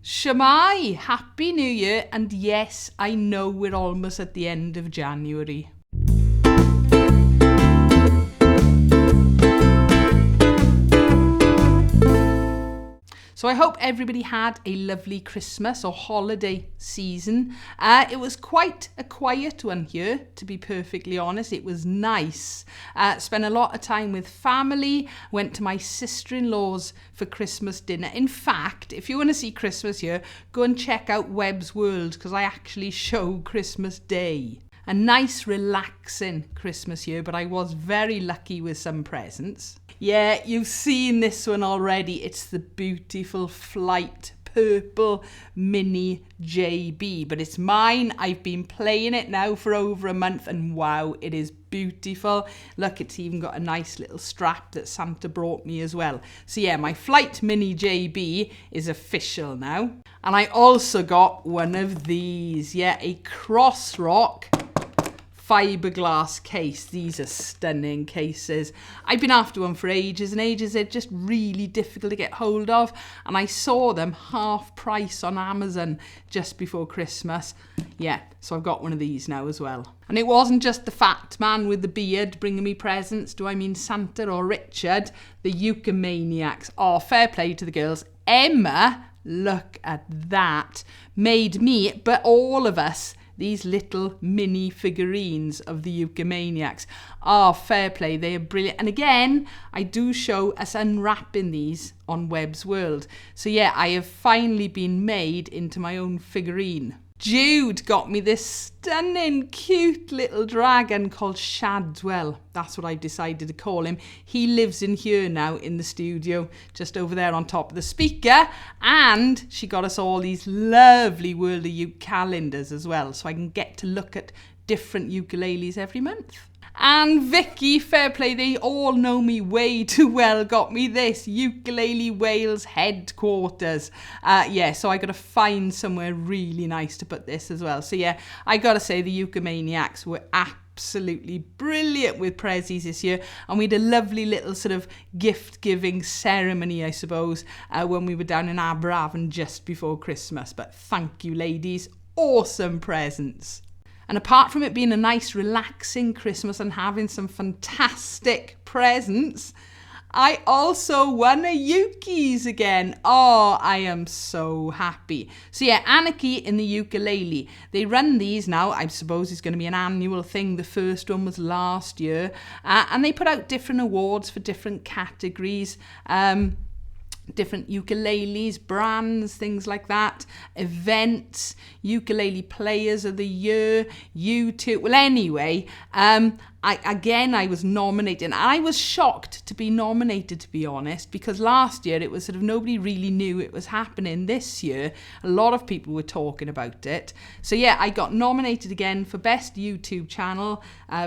Shamai, Happy New Year, and yes, I know we're almost at the end of January. So I hope everybody had a lovely Christmas or holiday season. It was quite a quiet one here, to be perfectly honest. It was nice. Spent a lot of time with family. Went to my sister-in-law's for Christmas dinner. In fact, if you want to see Christmas here, go and check out Webb's World, because I actually show Christmas Day. A nice, relaxing Christmas year, but I was very lucky with some presents. Yeah, you've seen this one already. It's the beautiful Flight Purple Mini JB, but it's mine. I've been playing it now for over a month, and wow, it is beautiful. Look, it's even got a nice little strap that Santa brought me as well. So yeah, my Flight Mini JB is official now. And I also got one of these, yeah, a Crossrock fiberglass case. These are stunning cases. I've been after one for ages and ages. They're just really difficult to get hold of, and I saw them half price on Amazon just before Christmas. Yeah, so I've got one of these now as well. And it wasn't just the fat man with the beard bringing me presents. Do I mean Santa or Richard? The Ukumaniacs. Oh, fair play to the girls. Emma, look at that, made me, but all of us, these little mini figurines of the Ukumaniacs. Oh, fair play, they are brilliant. And again, I do show us unwrapping these on Webb's World. So yeah, I have finally been made into my own figurine. Jude got me this stunning, cute little dragon called Shadwell. That's what I've decided to call him. He lives in here now in the studio, just over there on top of the speaker. And she got us all these lovely World of Uke calendars as well, so I can get to look at different ukuleles every month. And Vicky, fair play, they all know me way too well, got me this Ukulele Wales headquarters. Yeah, so I got to find somewhere really nice to put this as well. So yeah, I got to say the Ukumaniacs were absolutely brilliant with prezzies this year, and we had a lovely little sort of gift-giving ceremony, I suppose, when we were down in Aberavon just before Christmas. But thank you, ladies. Awesome presents. And apart from it being a nice, relaxing Christmas and having some fantastic presents, I also won a Ukies again. Oh, I am so happy. So yeah, Anarchy in the ukulele. They run these now. I suppose it's going to be an annual thing. The first one was last year. And they put out different awards for different categories. Different ukuleles, brands, things like that, events, ukulele players of the year, YouTube. Well, anyway, I was nominated, and I was shocked to be nominated, to be honest, because last year it was sort of nobody really knew it was happening. This year, a lot of people were talking about it. So yeah, I got nominated again for Best YouTube Channel,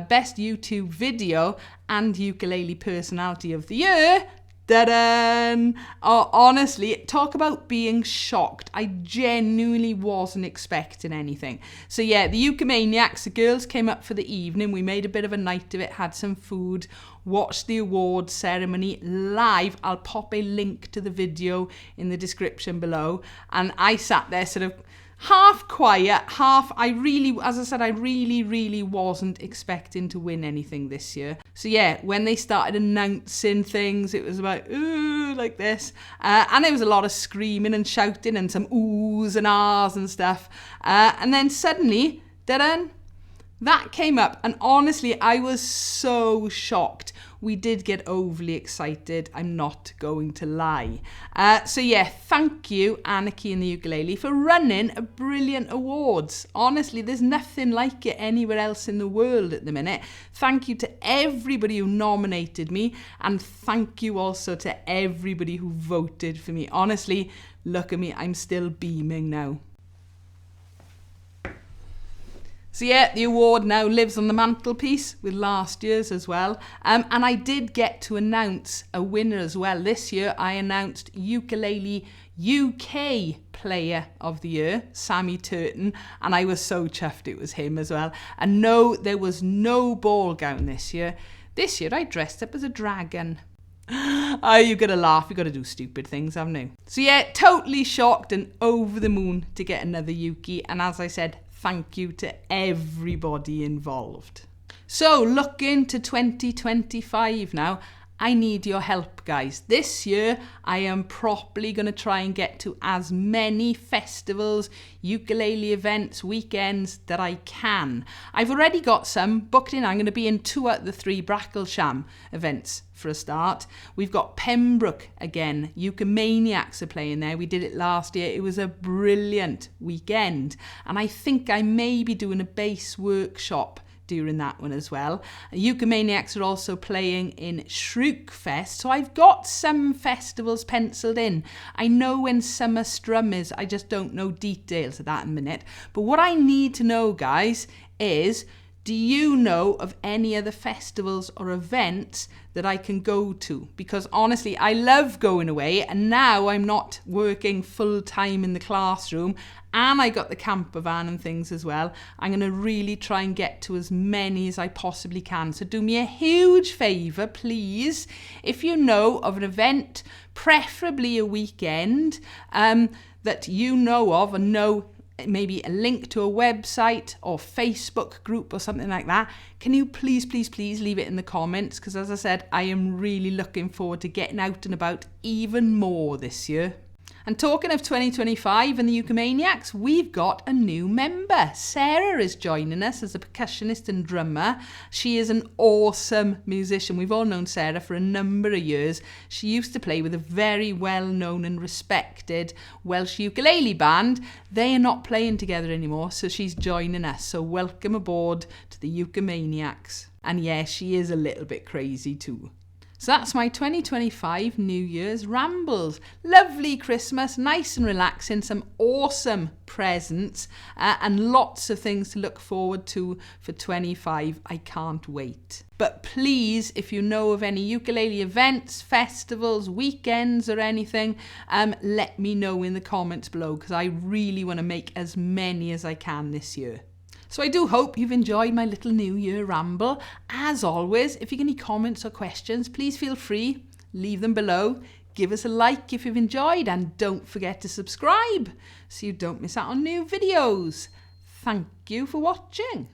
Best YouTube Video, and Ukulele Personality of the Year. Da-da! Oh, honestly, talk about being shocked. I genuinely wasn't expecting anything. So yeah, the Ukumaniacs, the girls came up for the evening. We made a bit of a night of it, had some food, watched the awards ceremony live. I'll pop a link to the video in the description below. And I sat there sort of half quiet, half, I really wasn't expecting to win anything this year. So yeah, when they started announcing things, it was about, ooh, like this. And there was a lot of screaming and shouting and some oohs and ahs and stuff. And then suddenly, that came up. And honestly, I was so shocked. We did get overly excited, I'm not going to lie. So yeah, thank you, Anarchy and the Ukulele, for running a brilliant awards. Honestly, there's nothing like it anywhere else in the world at the minute. Thank you to everybody who nominated me, and thank you also to everybody who voted for me. Honestly, look at me, I'm still beaming now. So yeah, the award now lives on the mantelpiece with last year's as well. And I did get to announce a winner as well. This year I announced Ukulele UK Player of the Year, Sammy Turton, and I was so chuffed it was him as well. And no, there was no ball gown this year. This year I dressed up as a dragon. Oh, you gotta laugh, you gotta do stupid things, haven't you? So yeah, totally shocked and over the moon to get another Ukie. And as I said, thank you to everybody involved. So looking to 2025 now, I need your help, guys. This year, I am properly going to try and get to as many festivals, ukulele events, weekends that I can. I've already got some booked in. I'm going to be in 2 out of the 3 Bracklesham events for a start. We've got Pembroke again. Ukumaniacs are playing there. We did it last year. It was a brilliant weekend. And I think I may be doing a bass workshop during that one as well. Ukumaniacs are also playing in Shrookfest, so I've got some festivals penciled in. I know when Summer Strum is, I just don't know details of that in a minute. But what I need to know, guys, is do you know of any other festivals or events that I can go to? Because honestly, I love going away, and now I'm not working full time in the classroom, and I got the camper van and things as well. I'm going to really try and get to as many as I possibly can. So do me a huge favour, please, if you know of an event, preferably a weekend, that you know of and know maybe a link to a website or Facebook group or something like that, can you please leave it in the comments? Because as I said, I am really looking forward to getting out and about even more this year. And talking of 2025 and the Ukumaniacs, we've got a new member. Sarah is joining us as a percussionist and drummer. She is an awesome musician. We've all known Sarah for a number of years. She used to play with a very well-known and respected Welsh ukulele band. They are not playing together anymore, so she's joining us. So welcome aboard to the Ukumaniacs. And yeah, she is a little bit crazy too. So that's my 2025 New Year's Rambles. Lovely Christmas, nice and relaxing, some awesome presents and lots of things to look forward to for 25. I can't wait. But please, if you know of any ukulele events, festivals, weekends or anything, let me know in the comments below, because I really want to make as many as I can this year. So I do hope you've enjoyed my little New Year ramble. As always, if you've any comments or questions, please feel free, leave them below. Give us a like if you've enjoyed, and don't forget to subscribe so you don't miss out on new videos. Thank you for watching.